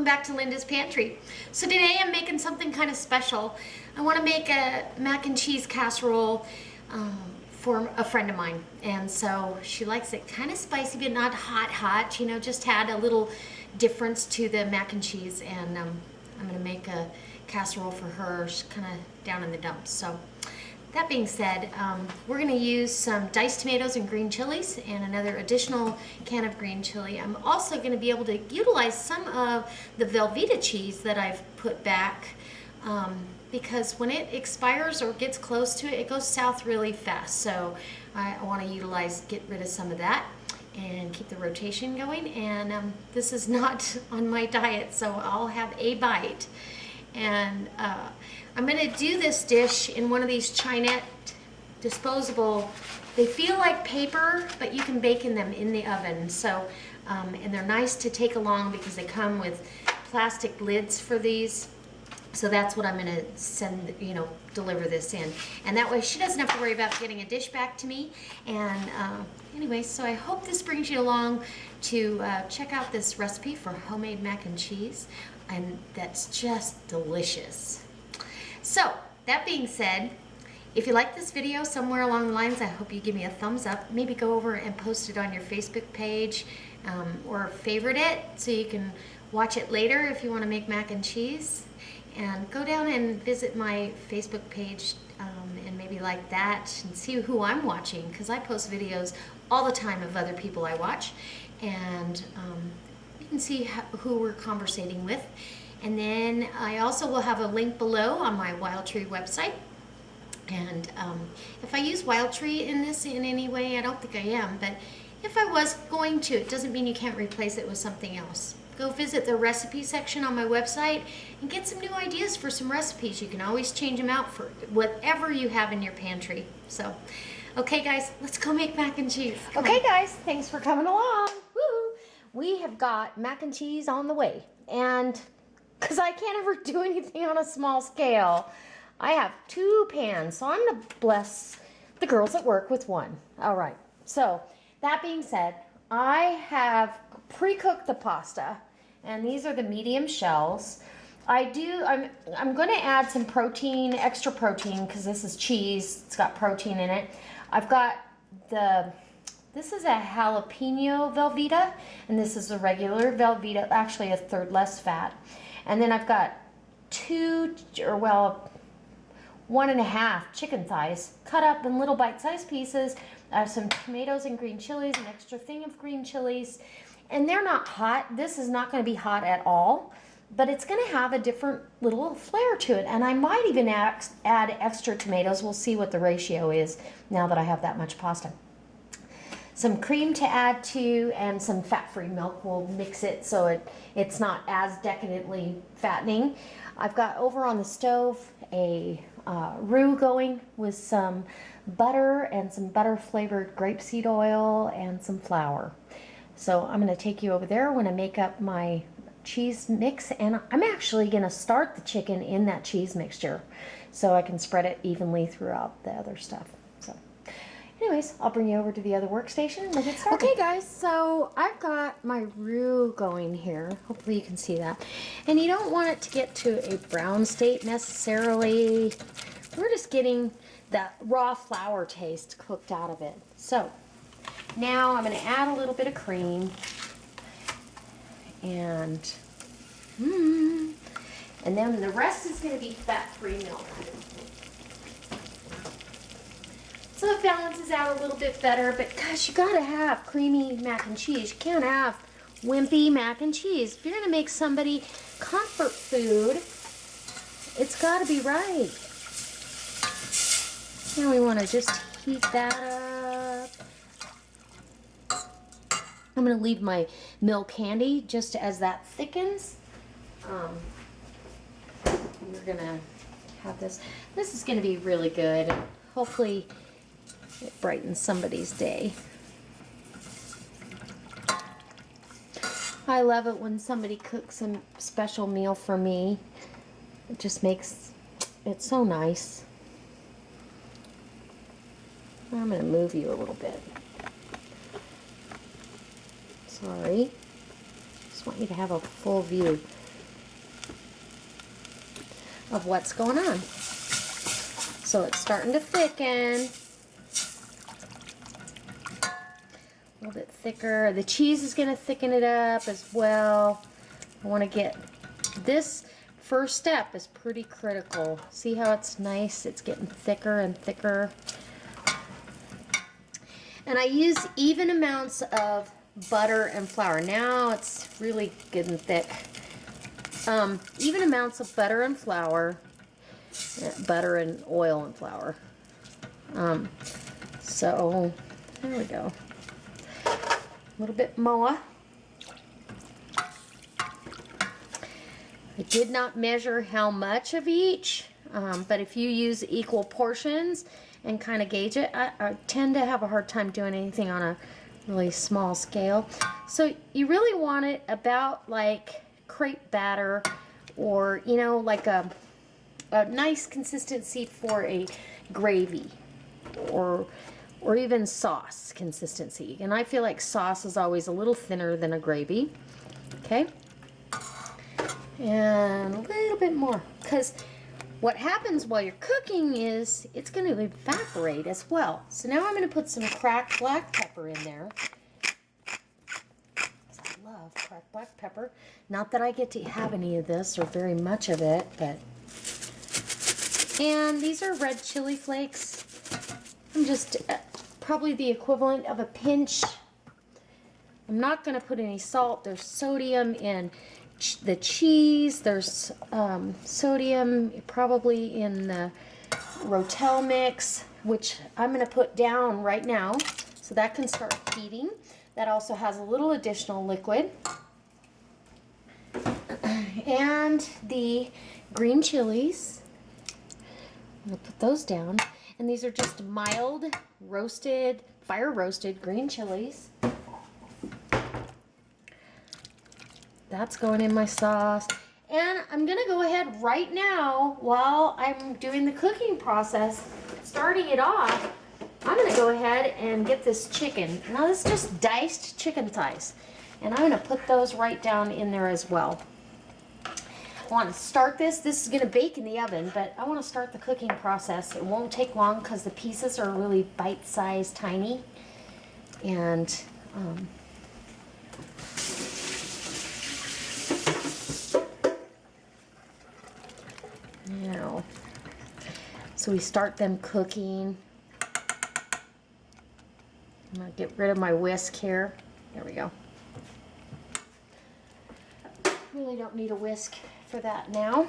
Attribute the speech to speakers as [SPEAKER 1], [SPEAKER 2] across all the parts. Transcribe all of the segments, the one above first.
[SPEAKER 1] welcome back to Linda's Pantry. So today I'm making something kind of special. I want to make a mac and cheese casserole for a friend of mine, and so she likes it kind of spicy but not hot, you know, just add a little difference to the mac and cheese, and I'm going to make a casserole for her. She's kind of down in the dumps. So that being said, we're going to use some diced tomatoes and green chilies and another additional can of green chili. I'm also going to be able to utilize some of the Velveeta cheese that I've put back because when it expires or gets close to it, it goes south really fast. So I want to get rid of some of that and keep the rotation going. And this is not on my diet, so I'll have a bite. And I'm going to do this dish in one of these Chinette disposable. They feel like paper, but you can bake in them in the oven. So, and they're nice to take along because they come with plastic lids for these. So that's what I'm going to send, deliver this in. And that way she doesn't have to worry about getting a dish back to me. And anyway, so I hope this brings you along to check out this recipe for homemade mac and cheese. And that's just delicious. So that being said, if you like this video somewhere along the lines, I hope you give me a thumbs up. Maybe go over and post it on your Facebook page or favorite it so you can watch it later if you want to make mac and cheese. And go down and visit my Facebook page and maybe like that and see who I'm watching, because I post videos all the time of other people I watch. And you can see who we're conversating with. And then I also will have a link below on my Wild Tree website. And if I use Wild Tree in this in any way, I don't think I am, but if I was going to, it doesn't mean you can't replace it with something else. Go visit the recipe section on my website and get some new ideas for some recipes. You can always change them out for whatever you have in your pantry. So, okay guys, let's go make mac and cheese. Okay guys, thanks for coming along. Woo! We have got mac and cheese on the way, and because I can't ever do anything on a small scale, I have 2 pans, so I'm going to bless the girls at work with one. All right, so that being said, I have pre-cooked the pasta, and these are the medium shells. I'm going to add some protein, extra protein, because this is cheese. It's got protein in it. I've got this is a jalapeno Velveeta, and this is a regular Velveeta, actually 1/3 less fat. And then I've got 1.5 chicken thighs cut up in little bite-sized pieces. I have some tomatoes and green chilies, an extra thing of green chilies. And they're not hot. This is not going to be hot at all, but it's going to have a different little flair to it. And I might even add extra tomatoes. We'll see what the ratio is now that I have that much pasta. Some cream to add to, and some fat-free milk. We'll mix it so it's not as decadently fattening. I've got over on the stove a roux going with some butter and some butter-flavored grapeseed oil and some flour. So I'm going to take you over there when I make up my cheese mix, and I'm actually going to start the chicken in that cheese mixture so I can spread it evenly throughout the other stuff. So anyways, I'll bring you over to the other workstation and we'll get started. Okay guys, so I've got my roux going here. Hopefully you can see that. And you don't want it to get to a brown state necessarily. We're just getting that raw flour taste cooked out of it. So now I'm going to add a little bit of cream and then the rest is going to be fat-free milk. So it balances out a little bit better, but gosh, you gotta have creamy mac and cheese. You can't have wimpy mac and cheese. If you're gonna make somebody comfort food, it's gotta be right. Now we wanna just heat that up. I'm gonna leave my milk handy just as that thickens. We're gonna have this. This is gonna be really good. Hopefully it brightens somebody's day. I love it when somebody cooks a special meal for me. It just makes it so nice. I'm going to move you a little bit. Sorry. Just want you to have a full view. of what's going on. So it's starting to thicken. A little bit thicker. The cheese is going to thicken it up as well. I want to get this first step is pretty critical. See how it's nice? It's getting thicker and thicker. And I use even amounts of butter and flour. Now it's really good and thick. Even amounts of butter and flour. Butter and oil and flour. So there we go. A little bit more. I did not measure how much of each, but if you use equal portions and kind of gauge it, I tend to have a hard time doing anything on a really small scale. So you really want it about like crepe batter, or you know, like a nice consistency for a gravy, or even sauce consistency. And I feel like sauce is always a little thinner than a gravy. Okay. And a little bit more, because what happens while you're cooking is it's going to evaporate as well. So now I'm going to put some cracked black pepper in there. I love cracked black pepper. Not that I get to have any of this or very much of it, but... And these are red chili flakes. I'm just probably the equivalent of a pinch. I'm not going to put any salt. There's sodium in the cheese. There's sodium probably in the Rotel mix, which I'm going to put down right now so that can start heating. That also has a little additional liquid. And the green chilies, I'm going to put those down. And these are just mild roasted, fire roasted green chilies. That's going in my sauce. And I'm gonna go ahead right now, while I'm doing the cooking process, starting it off, I'm gonna go ahead and get this chicken. Now this is just diced chicken thighs. And I'm gonna put those right down in there as well. I want to start this is gonna bake in the oven, but I want to start the cooking process. It won't take long because the pieces are really bite-sized, tiny. And now, so we start them cooking. I'm going to get rid of my whisk here. There we go. Really don't need a whisk for that now.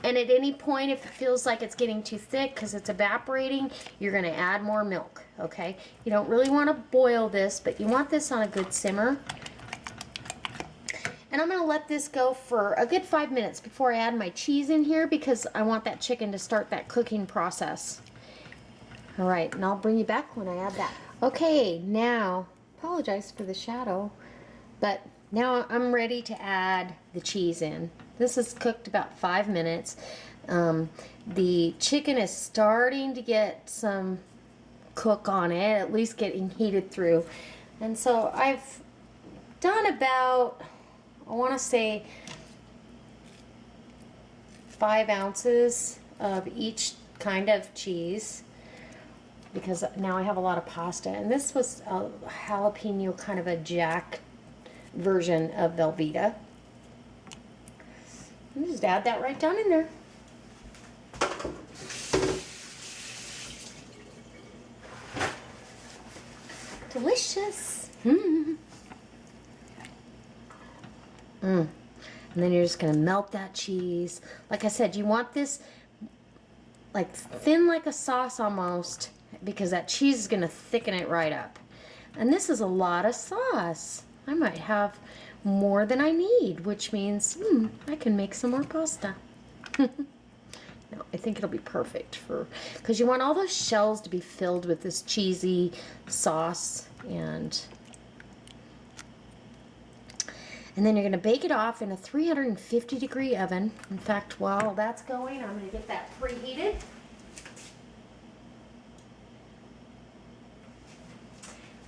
[SPEAKER 1] And at any point, if it feels like it's getting too thick because it's evaporating, you're going to add more milk, okay? You don't really want to boil this, but you want this on a good simmer. And I'm going to let this go for a good 5 minutes before I add my cheese in here, because I want that chicken to start that cooking process. All right, and I'll bring you back when I add that. Okay, now, apologize for the shadow, but now I'm ready to add the cheese in. This is cooked about 5 minutes. The chicken is starting to get some cook on it, at least getting heated through. And so I've done about, I want to say 5 ounces of each kind of cheese, because now I have a lot of pasta. And this was a jalapeno, kind of a jack version of Velveeta. And just add that right down in there. Delicious. And then you're just going to melt that cheese. Like I said, you want this like thin like a sauce almost, because that cheese is going to thicken it right up. And this is a lot of sauce. I might have more than I need, which means I can make some more pasta. No, I think it'll be perfect for, because you want all those shells to be filled with this cheesy sauce. And then you're going to bake it off in a 350-degree oven. In fact, while that's going, I'm going to get that preheated.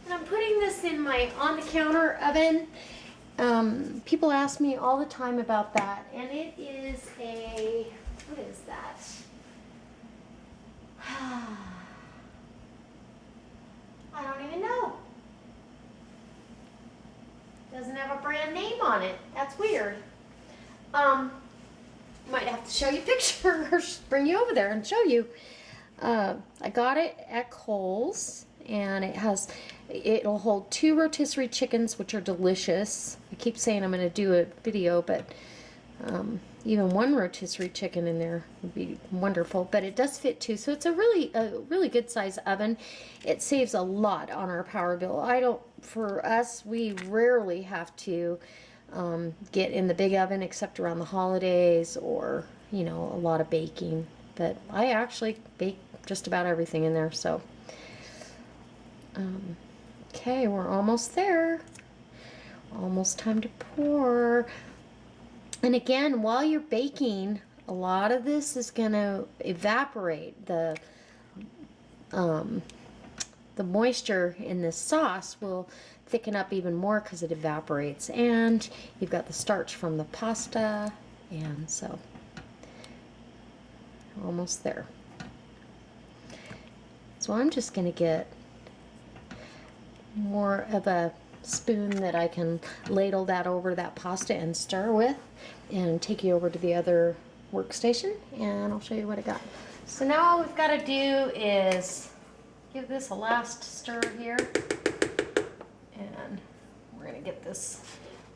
[SPEAKER 1] And I'm putting this in my on-the-counter oven. People ask me all the time about that, and it is a, what is that? I don't even know. Doesn't have a brand name on it. That's weird. Might have to show you a picture or bring you over there and show you. I got it at Kohl's, and it'll hold 2 rotisserie chickens, which are delicious. I keep saying I'm going to do a video, but even 1 rotisserie chicken in there would be wonderful. But it does fit 2, so it's a really good size oven. It saves a lot on our power bill. For us, we rarely have to get in the big oven except around the holidays or, a lot of baking. But I actually bake just about everything in there, so. Okay, we're almost there. Almost time to pour. And again, while you're baking, a lot of this is going to evaporate. The moisture in this sauce will thicken up even more because it evaporates. And you've got the starch from the pasta, and so almost there. So I'm just going to get more of a spoon that I can ladle that over that pasta and stir with, and take you over to the other workstation, and I'll show you what I got. So now all we've got to do is give this a last stir here, and we're going to get this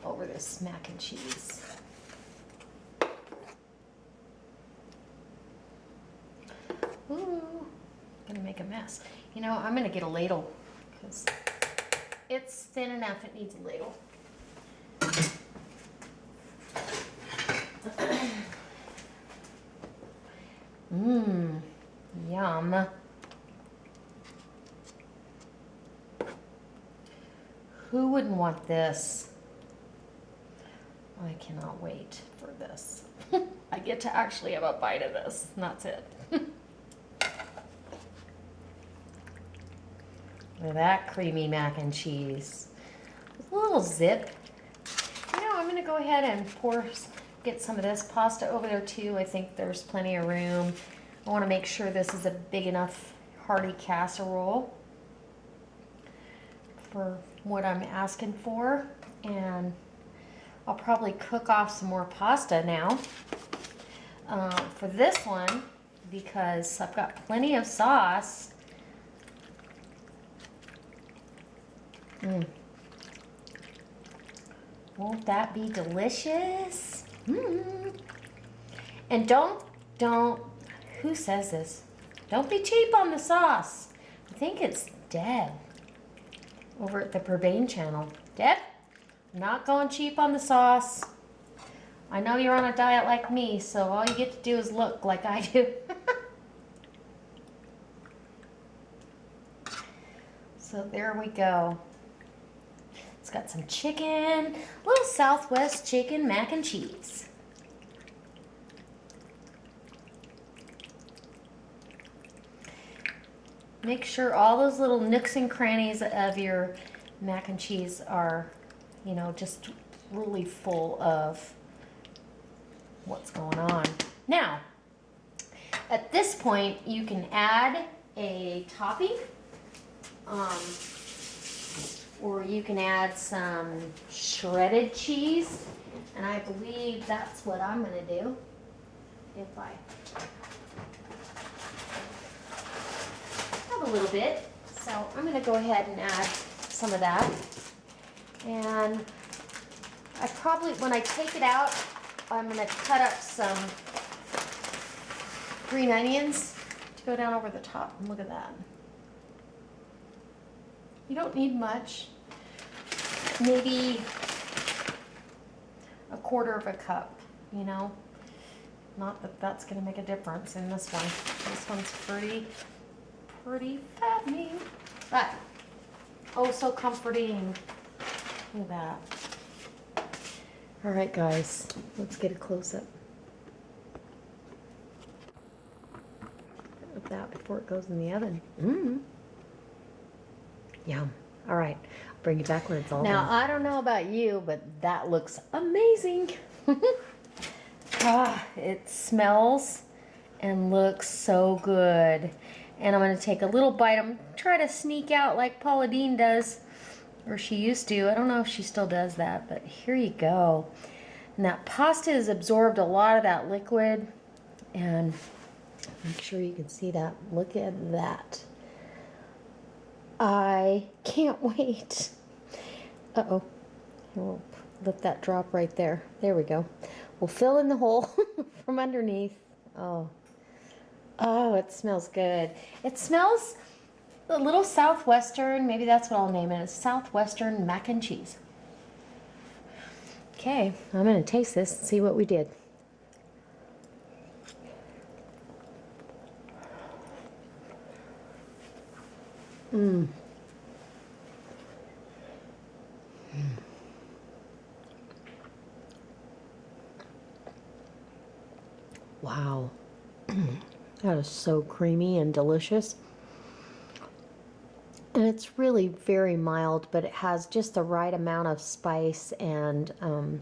[SPEAKER 1] over this mac and cheese. Ooh, gonna make a mess. I'm gonna get a ladle because it's thin enough it needs a ladle. Yum. Who wouldn't want this? I cannot wait for this. I get to actually have a bite of this, and that's it. Look at that creamy mac and cheese. With a little zip. I'm going to go ahead and get some of this pasta over there too. I think there's plenty of room. I want to make sure this is a big enough hearty casserole for what I'm asking for. And I'll probably cook off some more pasta now for this one, because I've got plenty of sauce. Won't that be delicious? And don't, who says this? Don't be cheap on the sauce. I think it's Deb over at the Purbain channel. Deb, I'm not going cheap on the sauce. I know you're on a diet like me, so all you get to do is look like I do. So there we go. It's got some chicken, little Southwest chicken mac and cheese. Make sure all those little nooks and crannies of your mac and cheese are, just really full of what's going on. Now, at this point, you can add a topping. Or you can add some shredded cheese, and I believe that's what I'm going to do. If I have a little bit, so I'm going to go ahead and add some of that. And I probably, when I take it out, I'm going to cut up some green onions to go down over the top. And look at that. You don't need much, maybe a quarter of a cup, Not that that's going to make a difference in this one. This one's pretty fattening, but oh so comforting. Look at that. All right, guys, let's get a close-up of that before it goes in the oven. Yum.
[SPEAKER 2] All right, I'll bring you back when it's all
[SPEAKER 1] Now,
[SPEAKER 2] done.
[SPEAKER 1] I don't know about you, but that looks amazing. It smells and looks so good. And I'm going to take a little bite. I'm try to sneak out like Paula Deen does, or she used to. I don't know if she still does that, but here you go. And that pasta has absorbed a lot of that liquid, and make sure you can see that. Look at that. I can't wait. Uh-oh. We'll let that drop right there. There we go. We'll fill in the hole from underneath. Oh. Oh, it smells good. It smells a little Southwestern. Maybe that's what I'll name it. It's Southwestern Mac-n-Cheese. Okay, I'm going to taste this and see what we did. Mmm. Wow. That is so creamy and delicious. And it's really very mild, but it has just the right amount of spice and a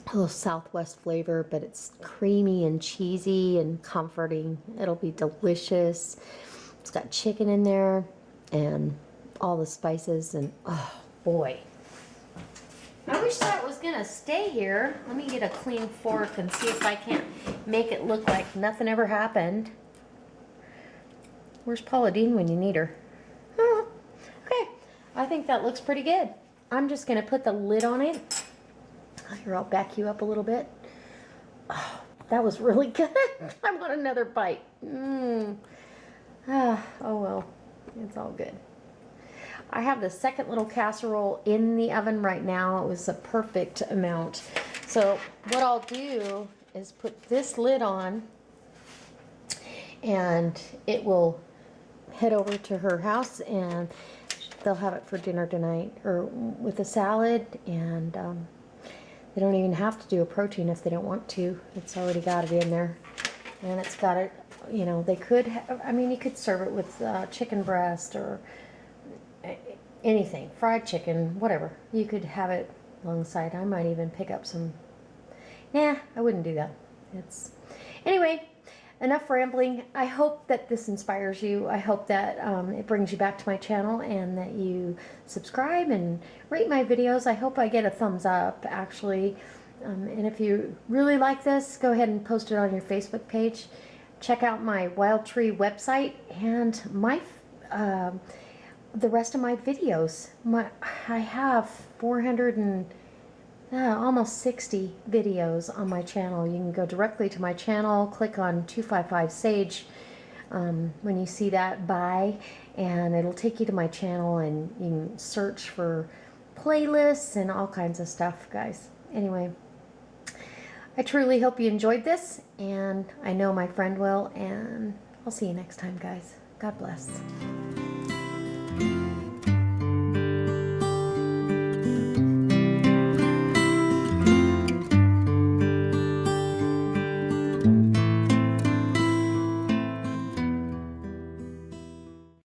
[SPEAKER 1] little Southwest flavor, but it's creamy and cheesy and comforting. It'll be delicious. It's got chicken in there and all the spices, and oh boy. I wish that was gonna stay here. Let me get a clean fork and see if I can't make it look like nothing ever happened. Where's Paula Deen when you need her? Oh, okay, I think that looks pretty good. I'm just gonna put the lid on it. Here, I'll back you up a little bit. Oh, that was really good. I want another bite. Oh well, it's all good. I have the second little casserole in the oven right now. It was a perfect amount. So what I'll do is put this lid on, and it will head over to her house, and they'll have it for dinner tonight, or with a salad, and they don't even have to do a protein if they don't want to. It's already got it in there, and it's got it, you know, they could have, I mean, you could serve it with chicken breast or anything, fried chicken, whatever. You could have it alongside. I might even pick up some. Nah, I wouldn't do that. Anyway, enough rambling. I hope that this inspires you. I hope that it brings you back to my channel, and that you subscribe and rate my videos. I hope I get a thumbs up, actually. And if you really like this, go ahead and post it on your Facebook page. Check out my Wild Tree website and my the rest of my videos. I have 400 and almost 60 videos on my channel. You can go directly to my channel, click on 255 Sage when you see that buy, and it'll take you to my channel, and you can search for playlists and all kinds of stuff, guys. Anyway, I truly hope you enjoyed this, and I know my friend will, and I'll see you next time, guys. God bless.